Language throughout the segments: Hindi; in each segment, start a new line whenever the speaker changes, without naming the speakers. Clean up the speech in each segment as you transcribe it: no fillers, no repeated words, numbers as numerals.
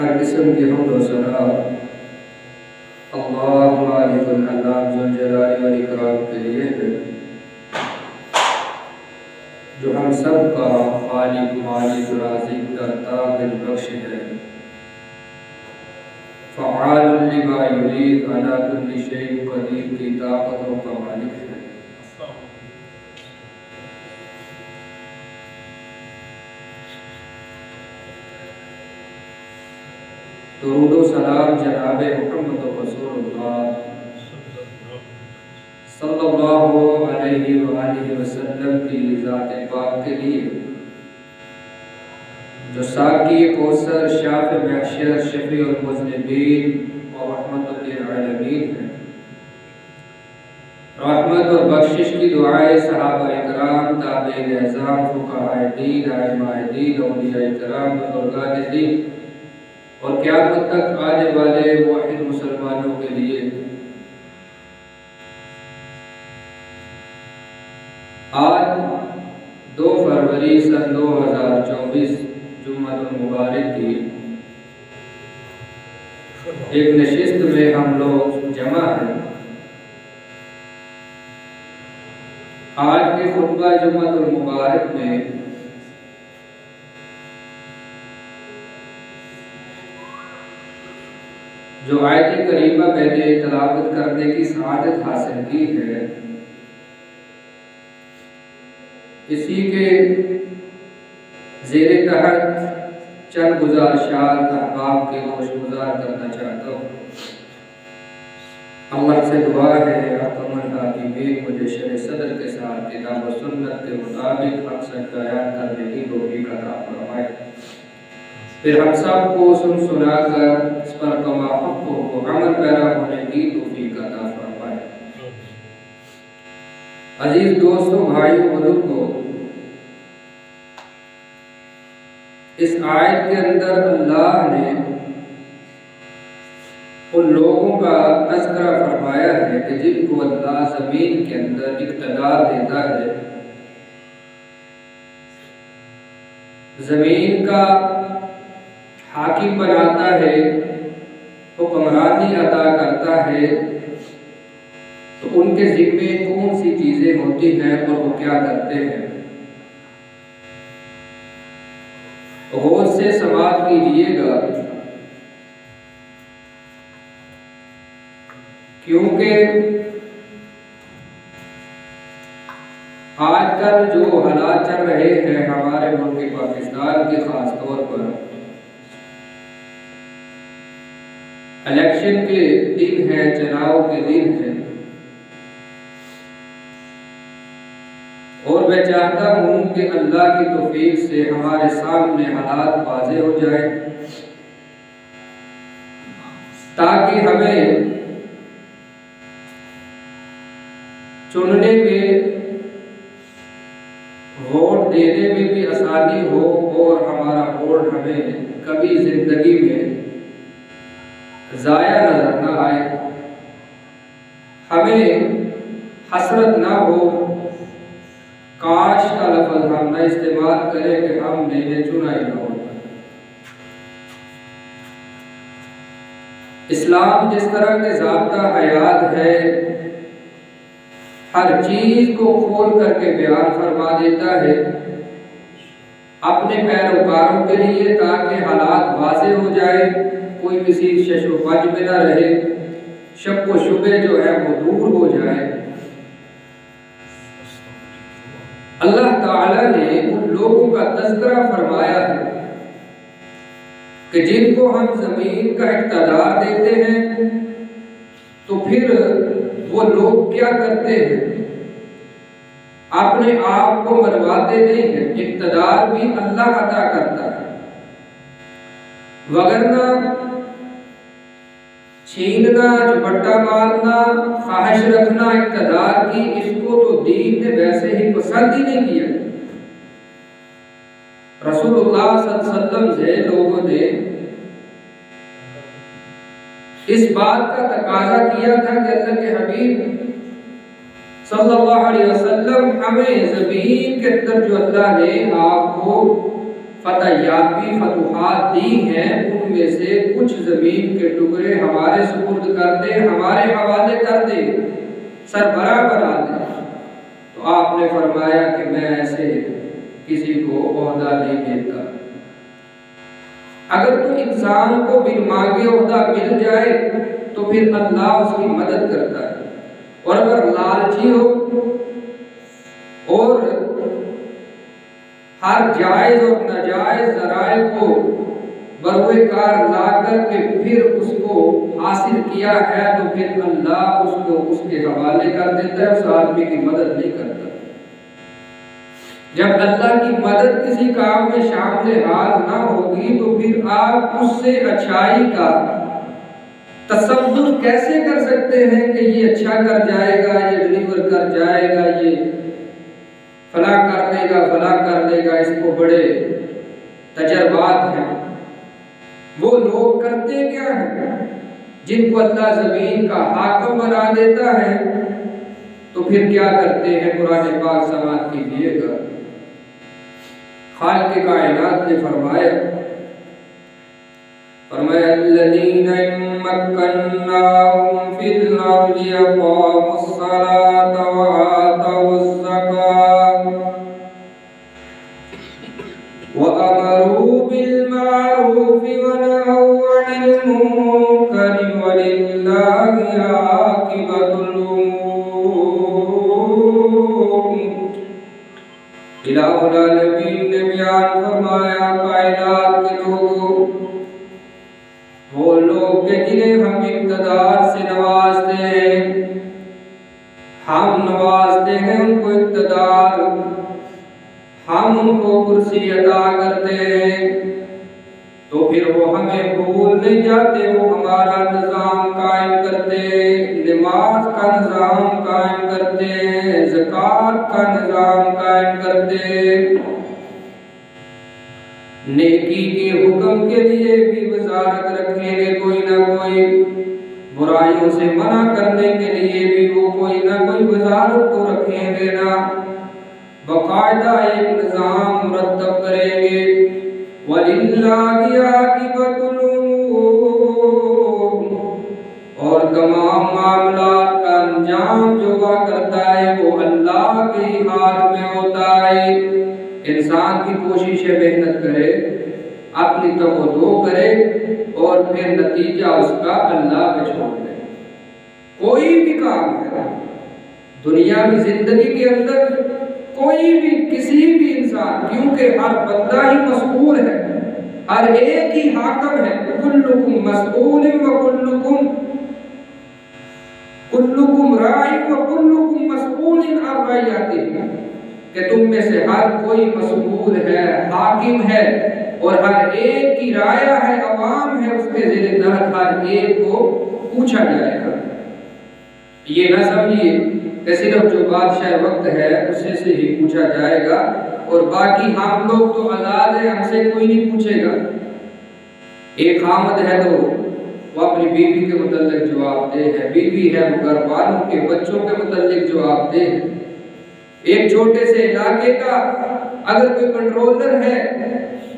हर किस्म की हम्द व सना अल्लाह मालिकुल अनाम ज़ुल जलाली वल इकराम के लिए है, जो हम सब का खालिक मालिक राज़िक दाता दिलबख्श है। फ़आलुन लिमा युरीद अला कुल्लि शैइन क़दीर की ताक़तों का मालिक है। दुरूद व सलाम जनाब मुहम्मद रसूलुल्लाह सल्लल्लाहु अलैहि वसल्लम की ज़ात पाक के लिए जो साकी कौसर शाफ़ महशर शफ़ी और मुज़निबीन और रहमतुल लिल आलमीन है, रहमत और बख्शिश की दुआएं सहाबा इकराम, ताबईन अज़ाम, फुक़हाए दीन, आइम्माए दीन, औलियाए किराम, बुज़ुर्गान दीन और क़यामत तक आने वाले मुवहिद मुसलमानों के लिए। आज 2 फरवरी सन 2024 जुम्मतुल मुबारक की एक नशिस्त में हम लोग जमा हैं। आज के खुतबा जुम्मतुल मुबारक में जो आयत करीमा मैंने तलावत करने की सआदत हासिल की है, इसी के ज़ेरे तहत चंद गुज़ारिशात अहबाब के गोशगुजार करना चाहता हूँ। अल्लाह से दुआ है अक़मल हाकिमीन मुझे शरह सदर के साथ किताब व सुन्नत के मुताबिक हक़ सच बयान करने की तौफ़ीक़ अता फरमाए। फिर हम सब को सुन सुना कर इस पर कमा हक़ को अमल पैरा होने की तौफ़ीक़ अता फरमाए। अजीज़ दोस्तों, भाइयों, बुजुर्गों, इस आयत के अंदर अल्लाह ने उन लोगों का तज़किरा फरमाया है कि जिनको अल्लाह ज़मीन के अंदर इक़्तिदार देता है, ज़मीन का हाकिम बनाता है, हुक्मरानी अता करता है, तो उनके ज़िम्मे कौन सी चीज़ें होती हैं और वो क्या करते हैं। गौर से समाअत कीजिएगा, क्योंकि आजकल जो हालात चल रहे हैं हमारे मुल्क पाकिस्तान के खास तौर पर, इलेक्शन के दिन है, चुनाव के दिन है, और मैं चाहता हूँ कि अल्लाह की तौफीक से हमारे सामने हालात वाज़ेह हो जाए, ताकि हमें चुनने में, वोट देने में भी आसानी हो और हमारा वोट हमें कभी ज़िंदगी में ज़ाया नज़र ना आए, हमें हसरत ना हो, काश का लफ्ज़ हम न इस्तेमाल करें कि हमने इन्हें चुना ही ना होता। इस्लाम जिस तरह के ज़ाब्ता हयात है, हर चीज़ को खोल करके बयान फरमा देता है अपने पैरोकारों के लिए, ताकि हालात वाज़ेह हो जाए, कोई किसी शक में न रहे, शक व शुबे जो है वो दूर हो जाए। अल्लाह ताला ने उन लोगों का तज़किरा फरमाया है कि जिनको हम ज़मीन का इक़्तिदार देते हैं, तो फिर वो लोग क्या करते हैं, अपने आप को मनवाते नहीं हैं। इक़्तिदार भी अल्लाह अता करता है, वगरना छीनना, झपट्टा मारना, ख्वाहिश रखना इक़्तिदार की, इसको तो दीन ने वैसे ही पसंद ही नहीं किया। रसूलुल्लाह सल्लल्लाहु अलैहि वसल्लम से लोगों ने इस बात का तकाजा किया था कि अल्लाह के हबीब सल्लल्लाहु अलैहि वसल्लम, हमें ज़मीन के अंदर जो अल्लाह ने आपको फतयाबी फतुहात दी हैं, उनमें से कुछ ज़मीन के टुकड़े हमारे सुपुर्द कर दे, हमारे हवाले कर दे, सरबराह बना दे। तो आपने फरमाया कि मैं ऐसे किसी को ओहदा नहीं देता। अगर तो इंसान को बिन मांगे ओहदा मिल जाए तो फिर अल्लाह उसकी मदद करता है, और अगर लालची हो और हर जायज़ और नाजायज़ ज़राए को बरोकार ला करके फिर उसको हासिल किया है तो फिर अल्लाह उसको उसके हवाले कर देता है, उस आदमी की मदद नहीं करता। जब अल्लाह की मदद किसी काम में शामिल हाल ना होगी तो फिर आप उससे अच्छाई का तसव्वुर कैसे कर सकते हैं कि ये अच्छा कर जाएगा, ये डिलीवर कर जाएगा, ये फला कर लेगा, इसको बड़े तजर्बात हैं। वो लोग करते क्या हैं? जिनको अल्लाह ज़मीन का हाकिम बना देता है तो फिर क्या करते हैं? कुरान पाक समाअत कीजिएगा। खालिक़ कायनात ने फरमाया अल्लज़ीना मक्कन्नाहुम फिल अर्दि अक़ामुस्सलाता व आतवुज़्ज़कात व अमरू बिल मारूफ़ि व नहौ अनिल मुनकरि व लिल्लाहि आक़िबतुल उमूर। इलाहुल आलमीन ने बयान फरमाया, कायनात के लोगों, वो लोग के जिन्हें हम इक़्तिदार से नवाजते हैं, हम नवाजते हैं उनको इक़्तिदार, हम उनको कुर्सी अता करते हैं, तो फिर वो हमें भूल नहीं जाते, वो हमारा निज़ाम कायम करते, नमाज का निज़ाम कायम करते, ज़कात का निज़ाम कायम करते, नेकी के हुक्म के लिए भी वज़ारत रखेंगे कोई ना कोई, बुराइयों से मना करने के लिए भी वो कोई ना कोई वज़ारत तो रखेंगे ना, बाकायदा एक निज़ाम मुरत्तब करेंगे। वलिल्लाहि आक़िबतुल उमूर, और तमाम मामलात का अंजाम जो हुआ करता है वो अल्लाह के हाथ में होता है। इंसान की कोशिश है, मेहनत करे, अपनी तवज्जो करे और फिर नतीजा उसका अल्लाह पे छोड़ दे। कोई भी काम है दुनिया की जिंदगी के अंदर, कोई भी किसी भी इंसान, क्योंकि हर बंदा ही मसऊल है, हर एक ही हाकिम है। कुल्लुकुम मसऊलुन व कुल्लुकुम राइन व कुल्लुकुम मसऊलुन अन रइयतिही, कि तुम में से हर कोई मसऊल है, हाकिम है और हर एक की राया है, अवाम है, उसके ज़ेरे तहत हर एक को पूछा जाएगा। ये ना समझिए कि सिर्फ जो बादशाह वक्त है उससे से ही पूछा जाएगा और बाकी हम लोग तो आज़ाद है, हमसे कोई नहीं पूछेगा। एक खामद है तो वो अपनी बीवी के मुतल्लिक जवाबदेह है, बीवी है वो घर वालों के बच्चों के मुतल्लिक जवाबदेह है। एक छोटे से इलाके का अगर कोई कंट्रोलर है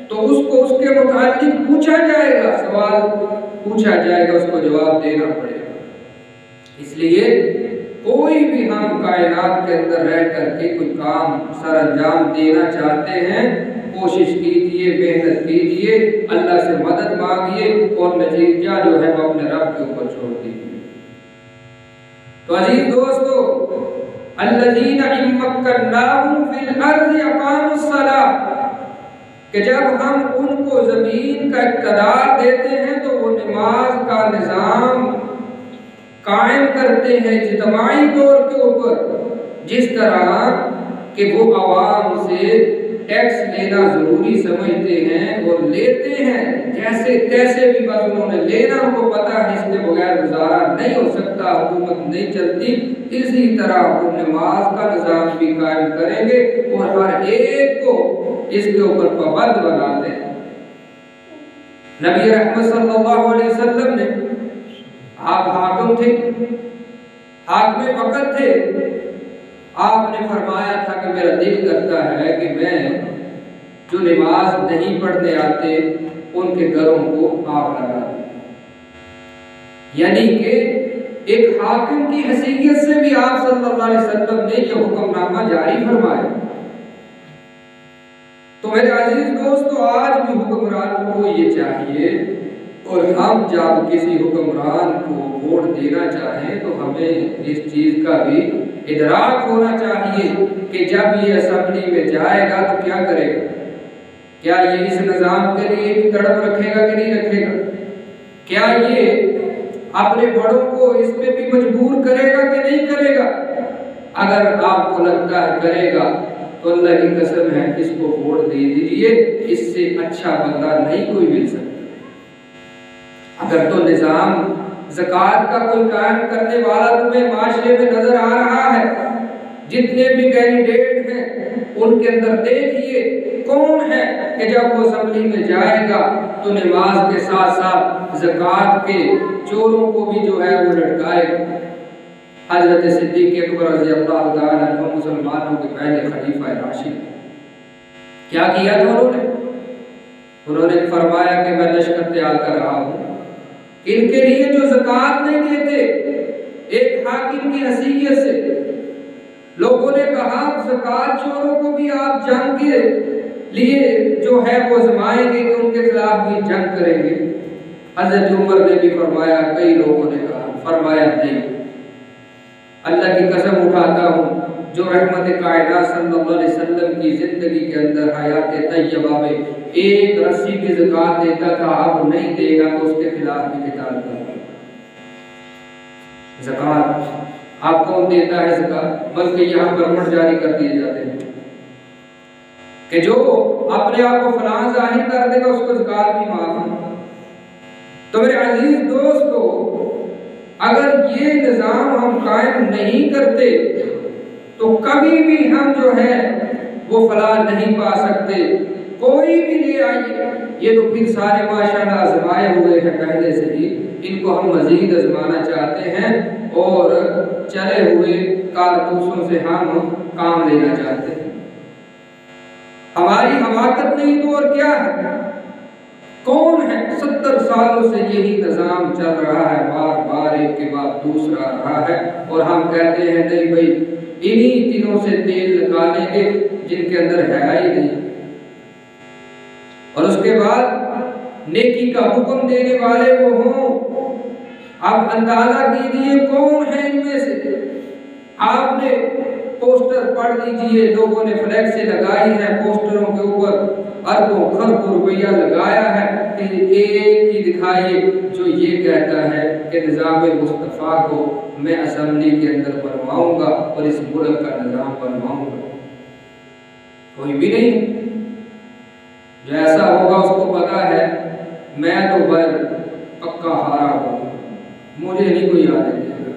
तो उसको उसके मुताबिक पूछा जाएगा, सवाल पूछा जाएगा, उसको जवाब देना पड़ेगा। इसलिए कोई भी हम कायनात के अंदर रह करके कोई काम सर अंजाम देना चाहते हैं, कोशिश कीजिए, मेहनत कीजिए, अल्लाह से मदद मांगिए और नतीजा जो है वो अपने रब के ऊपर छोड़ दीजिए। तो अजीज दोस्तों, अल्लज़ीना मक्कन्नाहुम फिल अर्दि अक़ामुस्सलाह, कि जब हम उनको ज़मीन का इक़्तिदार देते हैं तो वो नमाज का निज़ाम कायम करते हैं इज्तिमाई तौर के ऊपर। जिस तरह कि वो आवाम से टैक्स लेना ज़रूरी समझते हैं और लेते हैं, जैसे तैसे भी बस उन्होंने लेना, उनको पता है इसके बगैर गुजारा नहीं हो सकता, हुकूमत नहीं चलती, इसी तरह वो नमाज का निज़ाम भी कायम करेंगे और हर एक को इसके ऊपर पाबंद बनाते हैं। नबी रहमत सल्लल्लाहु अलैहि वसल्लम ने, आप हाकिम थे, हाकिम वक़्त थे, आपने फरमाया था कि मेरा दिल करता है कि मैं जो नमाज नहीं पढ़ने आते उनके घरों को आग लगा दूं। यानी कि एक हाकिम की हैसियत से भी आप सल्लल्लाहु अलैहि वसल्लम ने यह हुक्मनामा जारी फरमाया। तो मेरे अजीज दोस्तों, आज भी हुक्मरानों को ये चाहिए, और हम जब किसी हुक्मरान को वोट देना चाहें तो हमें इस चीज़ का भी इदराक होना चाहिए कि जब ये असेंबली में जाएगा तो क्या करेगा, क्या ये इस निज़ाम के लिए भी तड़प रखेगा कि नहीं रखेगा? क्या ये अपने बड़ों को इसमें भी मजबूर करेगा कि नहीं करेगा? अगर आपको लगता है करेगा तो अल्लाह की कसम है इसको वोट दे दीजिए, इससे अच्छा बंदा नहीं कोई मिल सकता। अगर तो निज़ाम ज़कात का कोई कायम करने वाला तुम्हें माशरे में नजर आ रहा है, जितने भी कैंडिडेट हैं उनके अंदर देखिए कौन है कि जब वो असेंबली में जाएगा तो नमाज के साथ साथ ज़कात के चोरों को भी जो है वो लटकाएगा। हज़रत सिद्दीक़ अकबर रज़ियल्लाहु ताला अन्हु मुसलमानों के पहले खलीफा राशिद, क्या किया था उन्होंने फरमाया कि मैं लश्कर तैयार कर रहा हूँ, इनके लिए जो ज़कात नहीं देते, एक हाकिम की हैसियत से लोगों ने कहा ज़कात चोरों को भी आप जंग के लिए जो है वो आजमाएंगे कि उनके खिलाफ भी जंग करेंगे। हज़रत उमर ने भी फरमाया, कई लोगों ने कहा, फरमाया नहीं, अल्लाह की कसम उठाता हूँ जो रहमत कायनात सल्लल्लाहु अलैहि वसल्लम की जिंदगी के अंदर हयात तैयबा में एक रस्सी की ज़कात देता था, अब नहीं देगा तो उसके खिलाफ भी किताल करूंगा। ज़कात आप कौन देता है ज़कात? बल्कि यहाँ पर मठ जारी कर दिए जाते हैं कि जो अपने आप को फलां जाहिर कर देगा उसको ज़कात भी माफ है। तो मेरे अजीज दोस्तों, अगर ये निज़ाम हम कायम नहीं करते तो कभी भी हम जो है वो फलाह नहीं पा सकते। कोई भी ले आइए, ये तो फिर सारे माशाअल्लाह आजमाए हुए हैं पहले से ही, इनको हम मजीद आजमाना चाहते हैं और चले हुए कारतूसों से हम काम लेना चाहते हैं। हमारी हमाकत नहीं तो और क्या है? कौन है? 70 सालों से यही निज़ाम चल रहा है, बार बार एक के बाद दूसरा रहा है, और हम कहते हैं नहीं भाई इन्हीं तीनों से तेल निकालेंगे जिनके अंदर है ही नहीं। और उसके बाद नेकी का हुक्म देने वाले वो हों। अब अंदाजा कीजिए कौन है इनमें से। आपने पोस्टर पढ़ लीजिए, लोगों ने फ्लैक्स से लगाई है, पोस्टरों के ऊपर अरबों खरबों रुपया लगाया है कि एक ही दिखाइए जो ये कहता है कि निज़ाम मुस्तफ़ा को मैं असेंबली के अंदर बनवाऊंगा और इस मुल्क का निज़ाम बनवाऊंगा। कोई भी नहीं। जो ऐसा होगा उसको पता है मैं तो पक्का हारा हूँ, मुझे नहीं कोई आने देगा।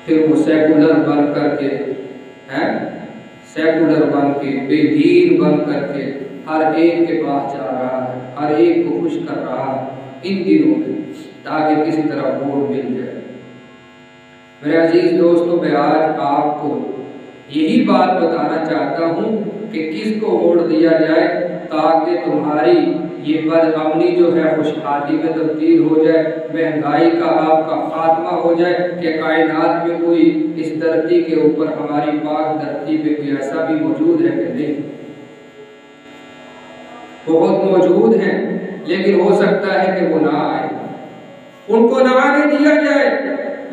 फिर वो सेकुलर बन करके सेकुलर बन के बेदीन बन करके हर एक के पास जा रहा है, हर एक को खुश कर रहा है इन दिनों में, ताकि किसी तरह वोट मिल जाए। मेरे अजीज दोस्तों, मैं आज आपको यही बात बताना चाहता हूँ कि किसको वोट दिया जाए ताकि तुम्हारी ये बदअमनी जो है खुशहाली में तब्दील हो जाए, महंगाई का आपका खात्मा हो जाए कि कायनात में कोई इस धरती के ऊपर, हमारी पाक धरती पे कोई ऐसा भी मौजूद है कि नहीं? बहुत मौजूद हैं, लेकिन हो सकता है कि वो ना आए, उनको ना आने दिया जाए।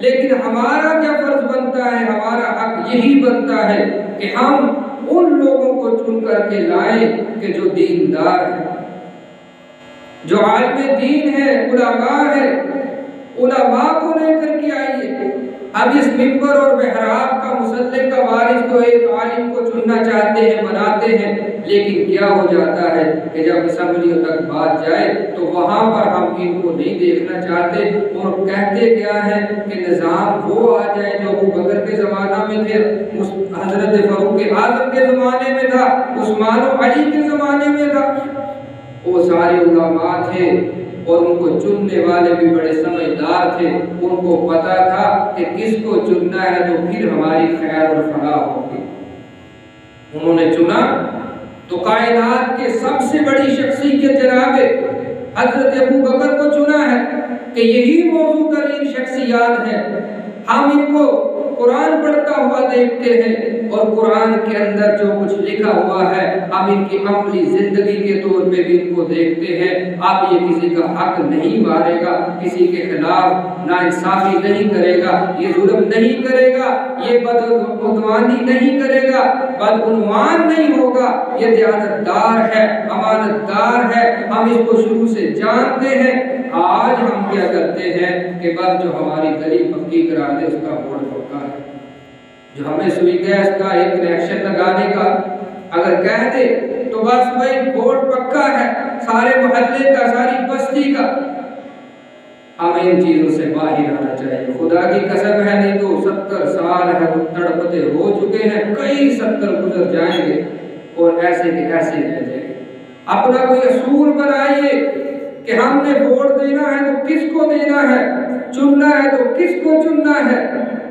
लेकिन हमारा क्या फर्ज बनता है? हमारा हक यही बनता है कि हम उन लोगों को चुन करके लाएं कि जो दीनदार है, जो आलिम दीन है, उलमा है। उलमा को लेकर के आइए। अब इस मिंबर और मेहराब का मुसल्ले का वारिस तो एक आलिम को चुनना चाहते हैं, बनाते हैं, लेकिन क्या हो जाता है कि जब असेंबलियों तक बात जाए तो वहाँ पर हम इनको नहीं देखना चाहते और कहते क्या है कि निज़ाम वो आ जाए जो अबू बकर के ज़माना में थे, उस हज़रत फ़ारूक आज़म के ज़माने में था, उस्मान और अली के ज़माने में था। वो सारे उलमा थे और उनको चुनने वाले भी बड़े समझदार थे। उनको पता था कि किसको चुनना है तो फिर हमारी खैर और फलाह होगी। उन्होंने चुना तो कायनात के सबसे बड़ी शख्सियत जनाबे हजरत अबू बकर को चुना है कि यही मौजूद तरीन शख्सियत है। हम इनको कुरान पढ़ता हुआ देखते हैं और कुरान के अंदर जो कुछ लिखा हुआ है हम इनकी अमली जिंदगी के तौर पे भी इनको देखते हैं। अब ये किसी का हक नहीं मारेगा, किसी के खिलाफ नाइंसाफी नहीं करेगा, ये जुल्म नहीं करेगा, ये बदउनवानी नहीं करेगा, बदउनवान नहीं होगा। ये दयानतदार है, अमानतदार है, हम इसको शुरू से जानते हैं। आज हम क्या करते हैं कि बस जो हमारी गली पक्की करा दे उसका बोर्ड पक्का है, जो हमें सुई गैस का एक कनेक्शन लगाने का अगर कह दे तो बस भाई बोर्ड पक्का है, सारे मोहल्ले का, सारी बस्ती का। हमें इन चीजों से बाहर आना चाहिए। खुदा की कसम है, नहीं तो 70 साल है वो तड़पते हो चुके हैं, कई 70 गुजर जाएंगे और ऐसे के ऐसे रह जाएंगे। अपना कोई असूल बनाइए कि हमने वोट देना है तो किसको देना है, चुनना है तो किसको चुनना है।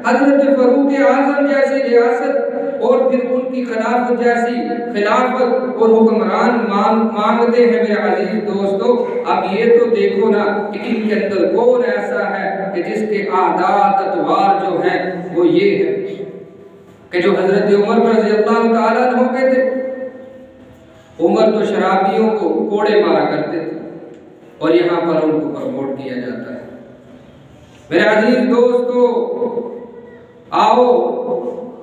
हजरत फरूक आजम जैसी रियासत और फिर उनकी खिलाफत जैसी खिलाफत और हुक्मरान मांगते हैं मेरे अजीज दोस्तों। अब ये तो देखो ना कि इनके अंदर कौन ऐसा है कि जिसके आदात अतवार जो है वो ये है कि जो हजरत उमर रज़ी अल्लाह तआला अन्हु के थे। उमर तो शराबियों को कोड़े मारा करते थे और यहाँ पर उनको प्रमोट किया जाता है। मेरे अजीज दोस्तों, आओ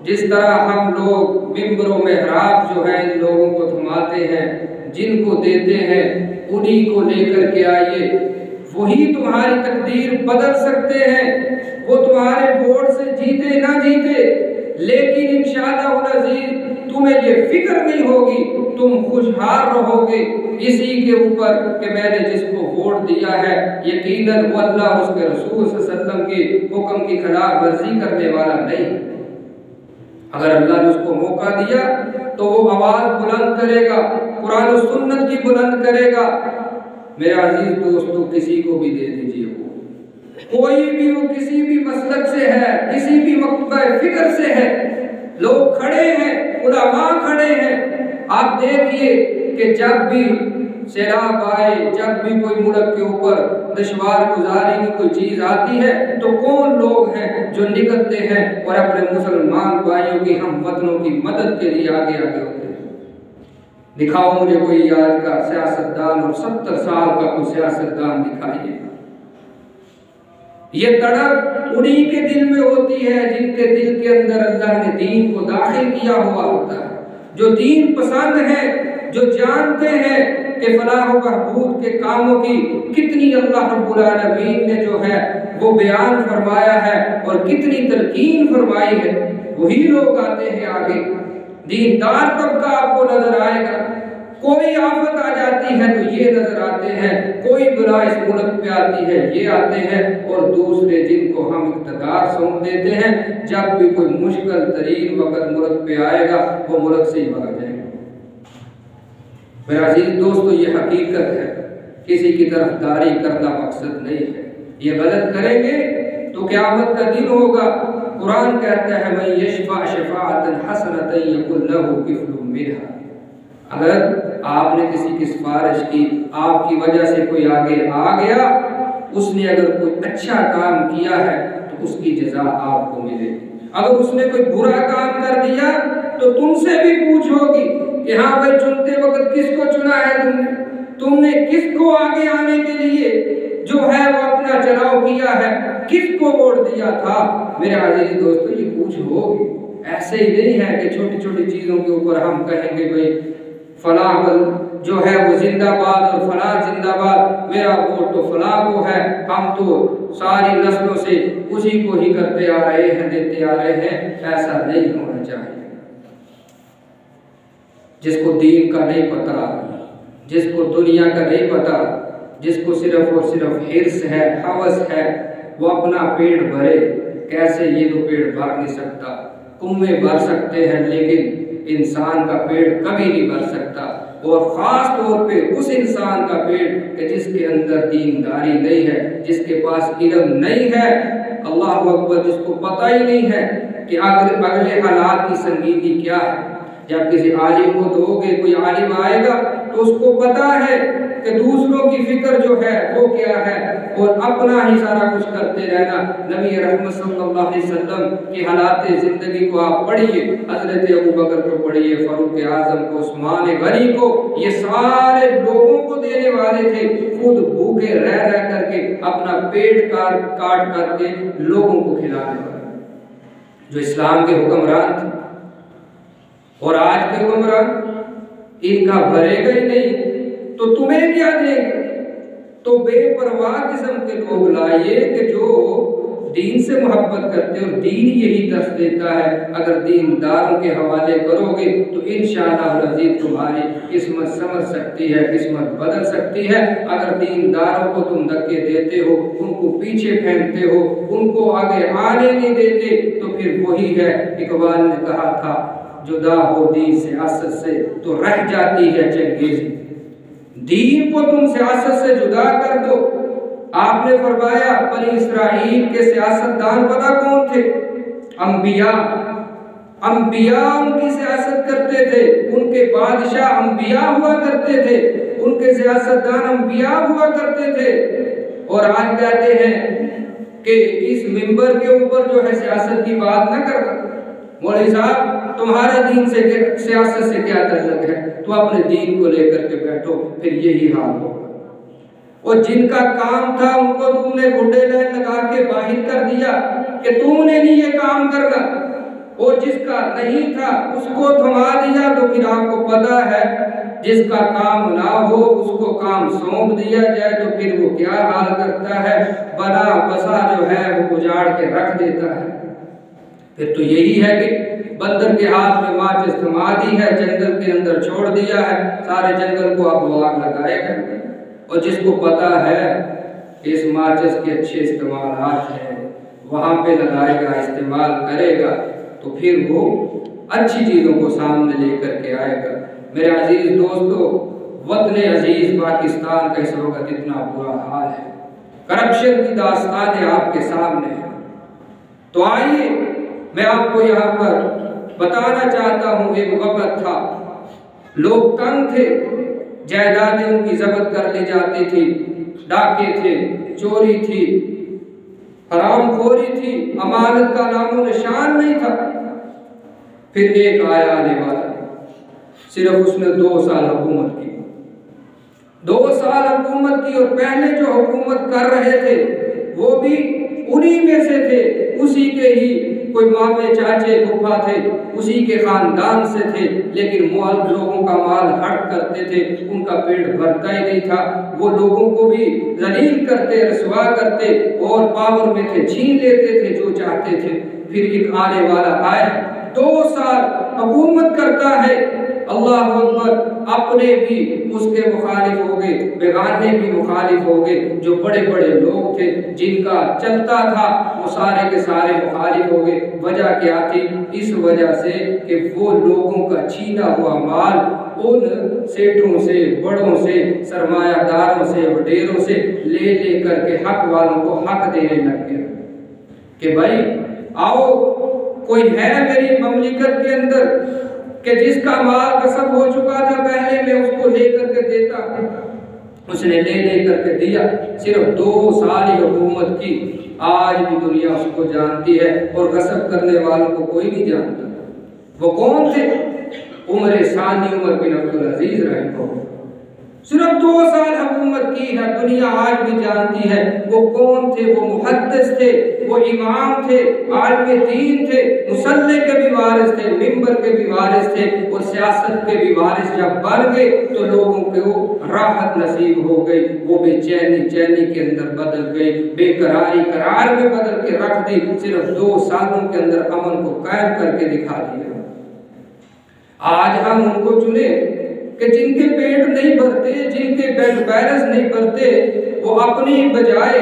जिस तरह हम लोग मिंबरों में हराब जो है इन लोगों को थमाते हैं, जिनको देते हैं उन्हीं को लेकर के आइए। वही तुम्हारी तकदीर बदल सकते हैं। वो तुम्हारे वोट से जीते ना जीते, लेकिन इंशाअल्लाह अज़ीज़ तुम्हें ये फिक्र नहीं होगी, तुम खुशहाल रहोगे इसी के ऊपर कि मैंने जिसको वोट दिया है यकीनन वो अल्लाह उसके रसूल सल्लल्लाहु अलैहि वसल्लम के हुक्म की खिलाफ वर्जी करने वाला नहीं। अगर अल्लाह ने उसको मौका दिया तो वो आवाज बुलंद करेगा, कुरान और सुन्नत की बुलंद करेगा। मेरे अजीज दोस्तों, किसी को भी दे दीजिए, वो कोई भी वो किसी भी मसलक से है, किसी भी मकतबा फिक्र से है, लोग खड़े हैं, उलमा खड़े हैं। आप देखिए कि जब भी सैलाब आए, जब भी कोई मुल्क के ऊपर दुश्वार गुजारी की कोई चीज आती है तो कौन लोग हैं जो निकलते हैं और अपने मुसलमान भाइयों की हम वतनों की मदद के लिए आगे आगे होते हैं। दिखाओ मुझे कोई आज का सियासतदान और 70 साल का कोई सियासतदान दिखाइए। ये तड़प उन्हीं के दिल में होती है जिनके दिल के अंदर अल्लाह ने दीन को दाखिल किया हुआ होता है, जो दीन पसंद है, जो जानते हैं कि फलाह व बहबूद के कामों की कितनी अल्लाह रब्बुल आलमीन ने जो है वो बयान फरमाया है और कितनी तलकीन फरमाई है। वही लोग आते हैं आगे। दीनदार तबका आपको नजर आएगा। कोई आफत आ जाती है तो ये नजर आते हैं, कोई बुरा इस मुल्क पे आती है ये आते हैं, और दूसरे जिनको हम इक़्तिदार सौंप देते हैं, जब भी कोई मुश्किल तरीन वक्त मुल्क पे आएगा वो मुल्क से ही भाग जाएंगे। मेरे अजीज दोस्तों, ये हकीकत है, किसी की तरफदारी करना मकसद नहीं है। ये गलत करेंगे तो क़यामत का दिन होगा। कुरान कहता है मैं यशफा शफाअतन हसनतन यकुल लहु किफ़लुम मिनहा। अगर आपने किसी की सिफारिश की, आपकी वजह से कोई आगे आ गया, उसने अगर कोई अच्छा काम किया है तो उसकी जजा आपको मिलेगी। अगर उसने कोई बुरा काम कर दिया तो तुमसे भी पूछोगी कि हाँ भाई चुनते वक्त किसको चुना है, तुमने किसको आगे आने के लिए जो है वो अपना चुनाव किया है, किसको वोट दिया था। मेरे अजीज दोस्तों, ये पूछ होगी। ऐसे ही नहीं है कि छोटी छोटी चीजों के ऊपर हम कहेंगे भाई फलाह जो है वो जिंदाबाद और फलाह जिंदाबाद, मेरा वोट तो फलाह को है, हम तो सारी नस्लों से उसी को ही करते आ रहे हैं, देते आ रहे हैं। ऐसा नहीं होना चाहिए। जिसको दीन का नहीं पता, जिसको दुनिया का नहीं पता, जिसको सिर्फ और सिर्फ हिर्स है, हवस है, वो अपना पेट भरे। कैसे? ये तो पेट भर नहीं सकता। कुएं भर सकते हैं लेकिन इंसान का पेट कभी नहीं भर सकता, और ख़ास तौर पे उस इंसान का पेट कि जिसके अंदर दीनदारी नहीं है, जिसके पास इल्म नहीं है, अल्लाह अकबर, जिसको पता ही नहीं है कि अगले हालात की संगीनी क्या है। जब किसी आलिम को दोगे, कोई आलिम आएगा तो उसको पता है कि दूसरों की फिक्र जो है वो क्या है और अपना ही सारा कुछ करते रहना। नबी रहमत सल्लल्लाहु अलैहि वसल्लम की हालात ज़िंदगी को आप पढ़िए, हज़रत अबू बकर को पढ़िए, फारूक आज़म को, उस्मान गनी को, ये सारे लोगों को देने वाले थे, खुद भूखे रह रह करके अपना पेट काट करके लोगों को खिलाने वाले जो इस्लाम के हुक्मरान थे। और आज के हुक्मरान इनका भरेगा ही नहीं तो तुम्हें क्या देंगे। तो बेपरवाह किस्म के लोग लाइए कि जो दीन से मोहब्बत करते हैं और दीन यही दस देता है। अगर दीनदारों के हवाले करोगे तो इंशाअल्लाह अज़ीज़ तुम्हारी किस्मत समझ सकती है, किस्मत बदल सकती है। अगर दीनदारों को तुम धक्के देते हो, उनको पीछे फेंकते हो, उनको आगे आने नहीं देते, तो फिर वही है इकबाल ने कहा था, जुदा हो दीन सियासत से तो रह जाती है चंगेज़ी। दीन को तुम सियासत से जुदा कर दो। आपने फरमाया बनी इस्राइल के सियासतदान पता कौन थे? अंबिया। अंबिया उनकी सियासत करते थे, उनके बादशाह अंबिया हुआ करते थे, उनके सियासतदान अंबिया हुआ करते थे। और आज कहते हैं कि इस मिंबर के ऊपर जो है सियासत की बात ना करना। मौलवी साहब तुम्हारा दीन से सियासत से क्या ताल्लुक है? तो अपने दीन को लेकर के बैठो, फिर यही हाल होगा। और जिनका काम था उनको तुमने गुड्डे लाइन लगा के बाहर कर दिया कि तुमने नहीं ये काम करना, और जिसका नहीं था उसको थमा दिया। तो फिर आपको पता है जिसका काम ना हो उसको काम सौंप दिया जाए तो फिर वो क्या हाल करता है, बना बसा जो है वो उजाड़ के रख देता है। फिर तो यही है कि बंदर के हाथ में माचिस थमा दी है, जंगल के अंदर छोड़ दिया है, सारे जंगल को अब आग लगाएगा। और जिसको पता है इस माचिस के अच्छे इस्तेमालात हैं, वहाँ पे लगाएगा, इस्तेमाल करेगा, तो फिर वो अच्छी चीज़ों को सामने लेकर के आएगा। मेरे अजीज दोस्तों, वतन अजीज पाकिस्तान का इस वक्त इतना बुरा हाल है, करप्शन की दास्तानें आपके सामने है। तो आइए मैं आपको यहाँ पर बताना चाहता हूँ, एक वक्त था लोग तंग थे, जायदादें उनकी जब्त कर ली जाती थी, डाके थे, चोरी थी, हरामखोरी थी, अमानत का नामो निशान नहीं था। फिर एक आया आने वाला, सिर्फ उसने 2 साल हुकूमत की, 2 साल हुकूमत की। और पहले जो हुकूमत कर रहे थे वो भी उन्हीं में से थे, उसी के ही कोई मामे चाचे फूफा थे, उसी के खानदान से थे, लेकिन माल लोगों का माल हड़प करते थे, उनका पेट भरता ही नहीं था। वो लोगों को भी जलील करते, रसवा करते और पावर में थे, छीन लेते थे जो चाहते थे। फिर एक आने वाला आए, 2 साल हुकूमत करता है, अल्लाह अकबर, अपने भी उसके मुखालिफ हो गए, बेगाने भी मुखालिफ हो गए। जो बड़े बड़े लोग थे जिनका चलता था वो सारे के सारे मुखालिफ हो गए। वजह क्या थी? इस वजह से कि वो लोगों का छीना हुआ माल उन सेठों से, बड़ों से, सरमायादारों से, वडेरों से ले ले करके हक वालों को हक देने लग गया कि भाई आओ, कोई है मेरी ममलिकत के अंदर कि जिसका माल कसब हो चुका था पहले, मैं उसको लेकर के देता। उसने ले करके दिया। सिर्फ 2 साल ही हुकूमत की, आज भी दुनिया उसको जानती है और कसब करने वालों को कोई नहीं जानता। वो कौन थे? उमर सानी, उमर बिन अब्दुल अजीज रहमतुल्लाह। सिर्फ 2 साल हुकूमत की है, दुनिया आज भी जानती है वो कौन थे। वो मुहद्दिस थे, वो इमाम थे, आलिम दीन थे, मुसल्ले के भी वारिस थे, मिंबर के भी वारिस थे, और सियासत के भी वारिस जब बन गए तो लोगों को राहत नसीब हो गई। वो बेचैनी चैनी के अंदर बदल गई, बेकरारी करार में बदल के रख दी। सिर्फ 2 सालों के अंदर अमन को कायम करके दिखा दिया। आज हम उनको चुने कि जिनके पेट नहीं भरते, जिनके बैंक बैलेंस नहीं भरते, वो अपनी बजाय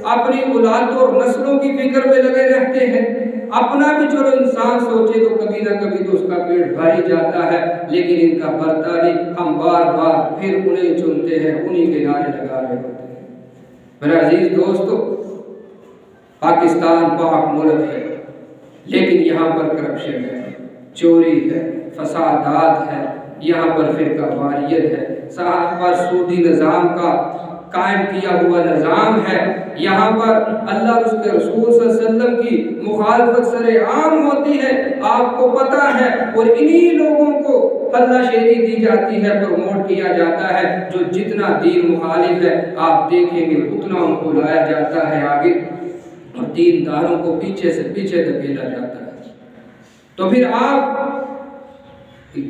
अपनी औलाद और नस्लों की फिक्र में लगे रहते हैं। अपना भी चलो इंसान सोचे तो कभी ना कभी तो उसका पेट भर ही जाता है, लेकिन इनका भरता नहीं। हम बार बार फिर उन्हें चुनते हैं, उन्हीं के नारे लगा रहे होते हैं। मेरे अजीज दोस्तों, पाकिस्तान पाक मुल्क है, लेकिन यहाँ पर करप्शन है, चोरी है, फसादात है, यहाँ पर फिरका वारियत है, पर सूदी निज़ाम का कायम किया हुआ निज़ाम है। यहाँ पर अल्लाह और उसके रसूल सल्लल्लाहु अलैहि वसल्लम की मुखालफत सरेआम होती है, आपको पता है, और इन्हीं लोगों को हल्लाशेरी दी जाती है, प्रमोट किया जाता है। जो जितना दीन मुखालिफ है आप देखेंगे उतना उनको लाया जाता है आगे, और दीनदारों को पीछे से पीछे धकेला जाता है। तो फिर आप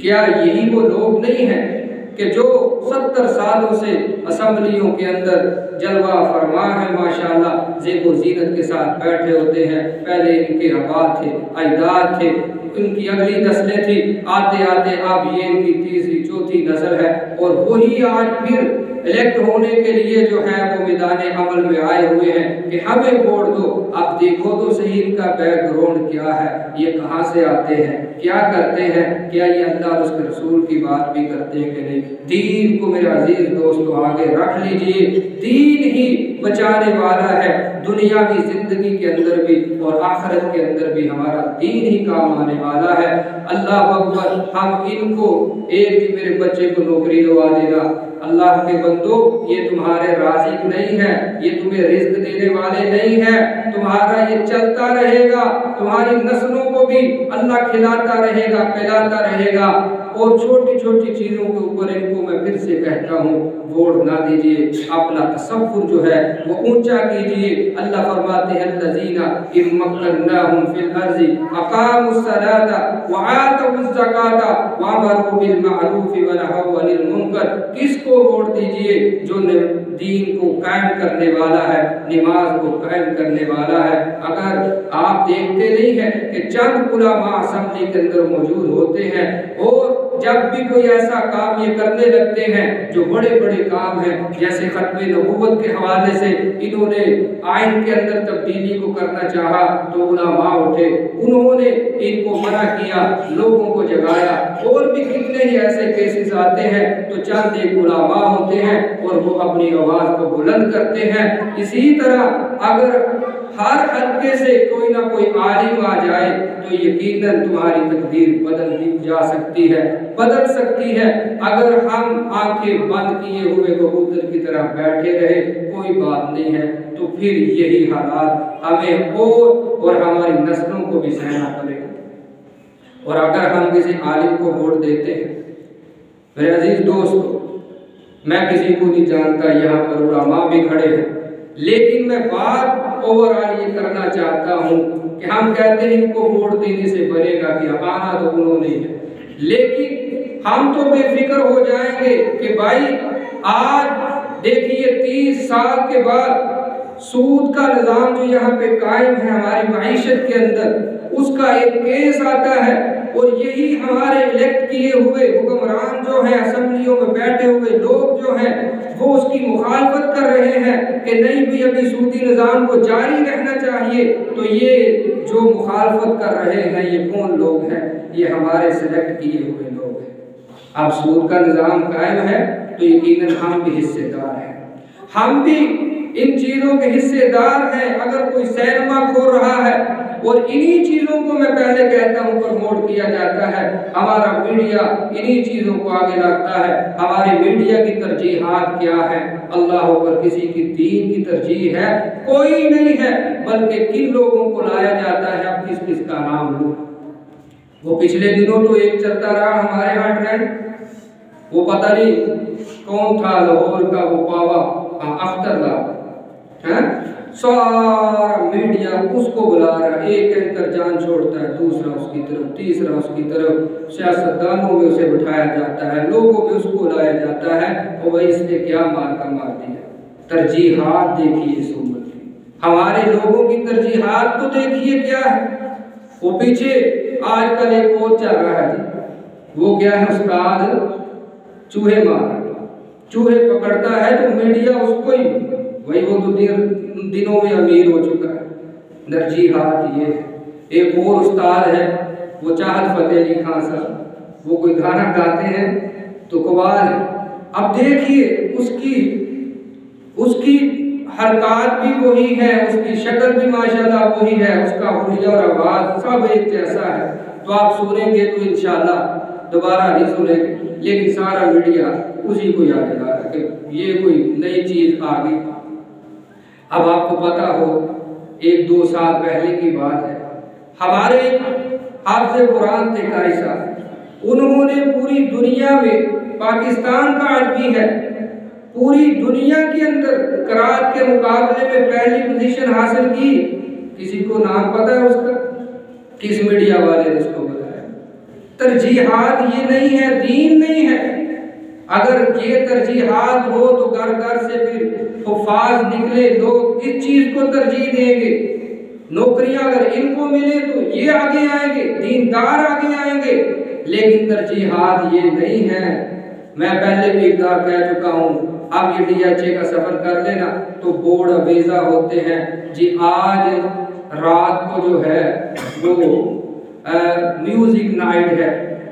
क्या यही वो लोग नहीं हैं कि जो 70 सालों से असम्बलियों के अंदर जलवा फरमा है, माशाल्लाह ज़ेबो ज़ीनत के साथ बैठे होते हैं। पहले इनके आबाद थे, अजदाद थे, इनकी अगली नस्लें थी, आते आते अब ये इनकी तीसरी चौथी नस्ल है, और वही आज फिर इलेक्ट होने के लिए जो है वो मैदान अमल में आए हुए हैं कि हमें वोट दो। अब देखो तो सही इनका बैकग्राउंड क्या है, ये कहाँ से आते हैं, क्या करते हैं, क्या ये अल्लाह और उसके रसूल की बात भी करते हैं कि नहीं। दीन को मेरे अजीज दोस्तों आगे रख लीजिए, दीन ही बचाने वाला है, दुनियावी जिंदगी के अंदर भी और आखिरत के अंदर भी हमारा दीन ही काम आने वाला है। अल्लाह अकबर। हम इनको एक मेरे बच्चे को नौकरी दिलवा देगा, अल्लाह के बंदो ये तुम्हारे राज़िक नहीं है, ये तुम्हें रिज़्क देने वाले नहीं है, तुम्हारा ये चलता रहेगा, तुम्हारी नस्लों को भी अल्लाह खिलाता रहेगा, पिलाता रहेगा। और छोटी छोटी चीज़ों के ऊपर इनको मैं फिर से कहता हूँ, वोट ना दीजिए, अपना तसव्वुर जो है वो ऊंचा कीजिए। अल्लाह फरमाते हैं अल्लज़ीना इम्मक्कन्नाहुम फिल अर्ज़ि अक़ामुस्सलाता व आतवुज़्ज़काता व अमरू बिल मअरूफ़ व नहव अनिल मुनकर। किसको वोट दीजिए? जो दीन को कायम करने वाला है, नमाज को कायम करने वाला है। अगर आप देखते नहीं हैं कि चंद उलमा असेंबली के अंदर मौजूद होते हैं, और जब भी कोई ऐसा काम ये करने लगते हैं जो बड़े बड़े काम हैं, जैसे खत्मे नबूवत के हवाले से इन्होंने आइन के अंदर तब्दीली को करना चाहा तो उलमा उठे, उन्होंने इनको मना किया, लोगों को जगाया। और भी कितने ही ऐसे केसेस आते हैं तो चंद एक उलमा होते हैं और वो अपनी आवाज़ को बुलंद करते हैं। इसी तरह अगर हर हल्के से कोई ना कोई आलिम आ जाए तो यकीनन तुम्हारी तकदीर बदल दी जा सकती है, बदल सकती है। अगर हम आंखें बंद किए हुए कबूतर की तरह बैठे रहे कोई बात नहीं है, तो फिर यही हालात हमें और हमारी नस्लों को भी सहना पड़ेगा। और अगर हम किसी आलिम को वोट देते हैं, मेरे अजीज दोस्तों, मैं किसी को नहीं जानता, यहाँ पर उलमा भी खड़े हैं, लेकिन मैं बात ओवरऑल ये करना चाहता हूँ कि हम कहते हैं इनको वोट देने से बनेगा कि आना तो उन्होंने है, लेकिन हम तो बेफिक्र हो जाएंगे कि भाई आज देखिए 30 साल के बाद सूद का निज़ाम जो यहाँ पे कायम है हमारी माइशत के अंदर, उसका एक केस आता है, और यही हमारे इलेक्ट किए हुए हुक्मरान जो हैं, असेंबलियों में बैठे हुए लोग जो हैं, वो उसकी मुखालफत कर रहे हैं कि नहीं भी अभी सूदी निज़ाम को जारी रहना चाहिए। तो ये जो मुखालफत कर रहे हैं ये कौन लोग हैं? ये हमारे सिलेक्ट किए हुए लोग हैं। अब सूद का निज़ाम कायम है तो यकीनन हम भी हिस्सेदार हैं, हम भी इन चीज़ों के हिस्सेदार हैं। अगर कोई सिनेमा खोल रहा है और इन्हीं चीज़ों को मैं पहले कहता हूँ प्रमोट किया जाता है, हमारा मीडिया इन्हीं चीज़ों को आगे लाता है। हमारे मीडिया की तरजीहात क्या है? अल्लाह पर किसी की दीन की तरजीह है? कोई नहीं है, बल्कि किन लोगों को लाया जाता है। अब किस किस का नाम लूँ? वो पिछले दिनों तो एक चलता रहा हमारे यहाँ ट्रेंड, वो पता नहीं कौन था, लाहौर का वो पावा अख्तर ला है, सारा मीडिया उसको बुला रहा है, एक एंकर जान छोड़ता है, दूसरा उसकी तरफ, तीसरा उसकी तरफ, सियासतदानों में उसे बिठाया जाता है, लोगों में उसको लाया जाता है। और वही इसने क्या मार्का मार दिया। तरजीहात देखिए इस उम्मत की, हमारे लोगों की तरजीहात तो देखिए क्या है। वो पीछे आजकल एक और चल रहा है जी, वो क्या है, उस्ताद चूहे मार, चूहे पकड़ता है तो मीडिया उसको ही, वही वो तो दिनों में अमीर हो चुका है। तरजीहात ये है। एक और उस्ताद है, वो चाहत फतेह अली खान साहब, वो कोई गाना गाते हैं तो कमाल है। अब देखिए उसकी हरकत भी वही है, उसकी शक्ल भी माशाल्लाह वही है, उसका हुलिया और आवाज़ सब एक जैसा है। तो आप सुनेंगे तो इंशाल्लाह दोबारा नहीं सुनेंगे। लेकिन सारा मीडिया उसी को याद दिला रहा है कि ये कोई नई चीज आ गई। अब आपको पता हो 1-2 साल पहले की बात है, हमारे हाफ़िज़ कुरान थे कारी साहब, उन्होंने पूरी दुनिया में, पाकिस्तान का अरबी है, पूरी दुनिया के अंदर क़िराअत के मुकाबले में पहली पोजीशन हासिल की। किसी को नाम पता है उसका? किस मीडिया वाले ने उसको बताया? तरजीहात ये नहीं है, दीन नहीं है। अगर ये तरजीहात हो तो घर घर से फिर हुफ़ाज़ निकले, लोग इस चीज़ को तरजीह देंगे। नौकरियां अगर इनको मिले तो ये आगे आएंगे, दीनदार आगे आएंगे, लेकिन तरजीहात ये नहीं है। मैं पहले भी एक बार कह चुका हूँ, अब ये DHA का सफ़र कर लेना तो बोर्ड वीज़ा होते हैं जी। आज रात को जो है वो म्यूज़िक नाइट है,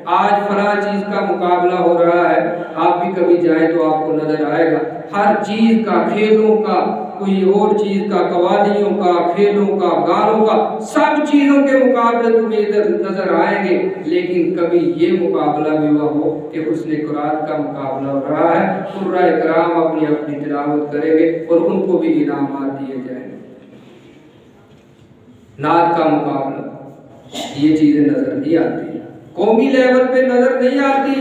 आज फला चीज़ का मुकाबला हो रहा है, आप भी कभी जाएं तो आपको नज़र आएगा। हर चीज़ का, खेलों का, कोई और चीज़ का, कवालियों का, खेलों का, गानों का, सब चीज़ों के मुकाबले तुम्हें इधर नज़र आएंगे। लेकिन कभी ये मुकाबला भी हुआ हो कि हुस्न क़िराअत का मुकाबला हो रहा है, कुर्राए किराम अपनी अपनी तिलावत करेंगे और उनको भी इनामात दिए जाएंगे। नात का मुकाबला, ये चीज़ें नज़र नहीं आती, कौमी लेवल पे नज़र नहीं आती।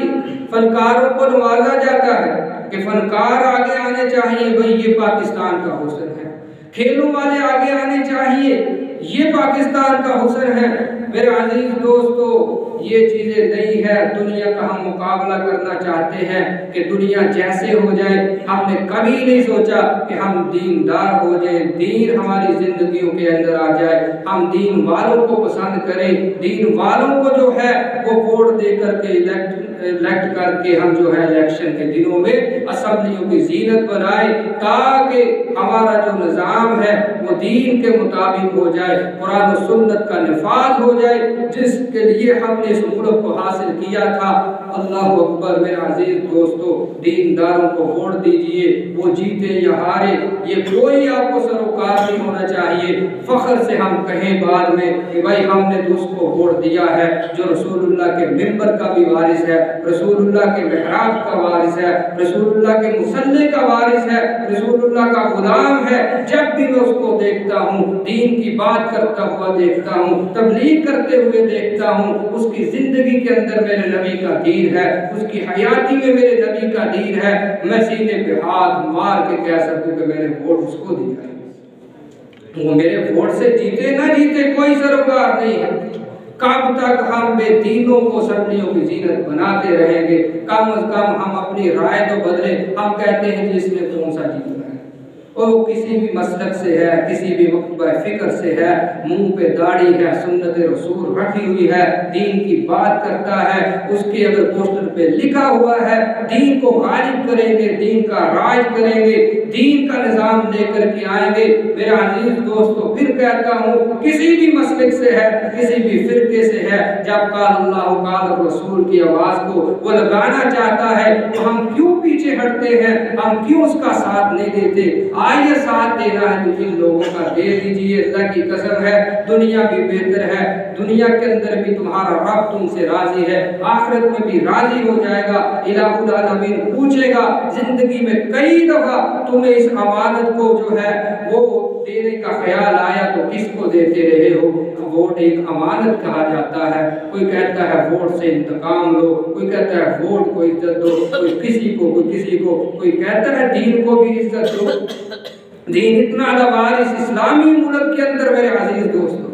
फनकारों को नवाजा जाता है कि फनकार आगे आने चाहिए, भाई ये पाकिस्तान का हुस्न है। खेलों वाले आगे आने चाहिए, ये पाकिस्तान का हुस्न है। मेरे अजीज दोस्तों, ये चीज़ें नहीं है। दुनिया का हम मुकाबला करना चाहते हैं कि दुनिया जैसे हो जाए। हमने कभी नहीं सोचा कि हम दीनदार हो जाए, दीन हमारी जिंदगियों के अंदर आ जाए, हम दीन वालों को पसंद करें, दीन वालों को जो है वो वोट दे करके इलेक्ट करके हम जो है इलेक्शन के दिनों में असम्बलियों की जीनत बनाए, ताकि हमारा जो निज़ाम है वो दीन के मुताबिक हो जाए, कुरान और सुन्नत का निफाज हो जाए, जिसके लिए हमने इस मुल्क को हासिल किया था। अल्लाह अकबर। मेरे अजीज दोस्तों, दीनदारों को वोट दीजिए, वो जीते या हारे, ये कोई आपको सरोकार नहीं होना चाहिए। फख्र से हम कहें बाद में कि भाई हमने तो उसको वोट दिया है जो रसूलुल्लाह के मिंबर का भी वारिस है, रसूलुल्लाह के मेहराब का वारिस है, रसूलुल्लाह के मुसल्ले का वारिस है, रसूलुल्लाह का गुलाम है। जब भी मैं उसको देखता हूँ, दीन की बात करता हुआ देखता हूँ, तबलीग करते हुए देखता हूँ, उसकी जिंदगी के अंदर मेरे नबी का दीन है, उसकी हयाती में मेरे नबी का दीन है। मैं सीने पे हाथ मार के कह सकूं कि मैंने वोट उसको दिया है। वो मेरे वोट से जीते ना जीते कोई सरोकार नहीं है। कब तक हम बेदीनों को असम्बलियों की जीनत बनाते रहेंगे? कम अज कम हम अपनी राय तो बदले। हम कहते हैं जिसने कौन सा जीतना है, और वो किसी भी मसलक से है, किसी भी फिक्र से है, मुंह पे दाढ़ी है, सुन्नत रसूल रखी हुई है, दीन की बात करता है, उसके अगर पोस्टर पे लिखा हुआ है दीन को गालिब करेंगे, दीन का राज करेंगे, दीन का निज़ाम लेकर के आएंगे। मेरा अजीज दोस्तों, फिर कहता हूँ, किसी भी मसलक से है, किसी भी फिरके से है, जब काल अल्लाह काल रसूल की आवाज़ को वो लगाना चाहता है तो हम क्यों पीछे हटते हैं? हम क्यों उसका साथ नहीं देते? आइए, साथ देना है तो इन लोगों का दे दीजिए। अल्लाह की कसम है, दुनिया भी बेहतर है, दुनिया के अंदर भी तुम्हारा रब तुमसे राजी है, आखिरत में भी राजी हो जाएगा। इलाहुल आलमीन पूछेगा, जिंदगी में कई दफा तुम्हें इस अमानत को जो है वो देने का ख्याल आया तो किसको देते रहे हो? वोट एक अमानत कहा जाता है। कोई कहता है वोट से इंतकाम लो, कोई कहता है वोट को इज्जत दो, कोई किसी को, कोई किसी को, कोई कहता है दीन को भी इज्जत दो। दीन इतना लवारिस इस्लामी मुल्क के अंदर मेरे अजीज दोस्तों,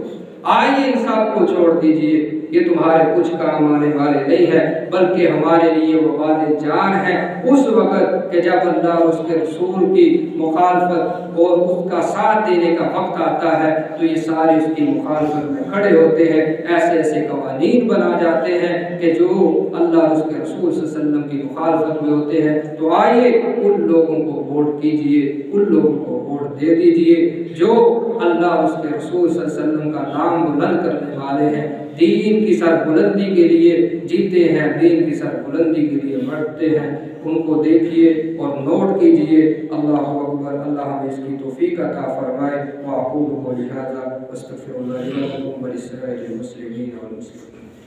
आइए इन सब को छोड़ दीजिए। ये तुम्हारे कुछ काम आने वाले नहीं है, बल्कि हमारे लिए वो वाले जान है। उस वक़्त के जब अल्लाह और उसके रसूल की मुखालफत और उसका साथ देने का वक्त आता है तो ये सारे उसकी मुखालफत में खड़े होते हैं। ऐसे ऐसे कवानीन बना जाते हैं कि जो अल्लाह और उसके रसूल सल्लल्लाहु अलैहि वसल्लम की मुखालफत में होते हैं। तो आइए उन लोगों को वोट कीजिए, उन लोगों को वोट दे दीजिए जो अल्लाह और उसके रसूल सल्लल्लाहु अलैहि वसल्लम का नाम बुलंद करने वाले हैं, दीन की सरबुलंदी के लिए जीते हैं, दीन की सरबुलंदी के लिए मरते हैं। उनको देखिए और नोट कीजिए। अल्लाह अकबर। अल्लाह हमें इसकी तौफीक अता फरमाए। व अक़ूलु क़ौली हाज़ा व अस्तग़फ़िरुल्लाह ली व लकुम व लिस्साइरिल मुस्लिमीन वल मुस्लिमात।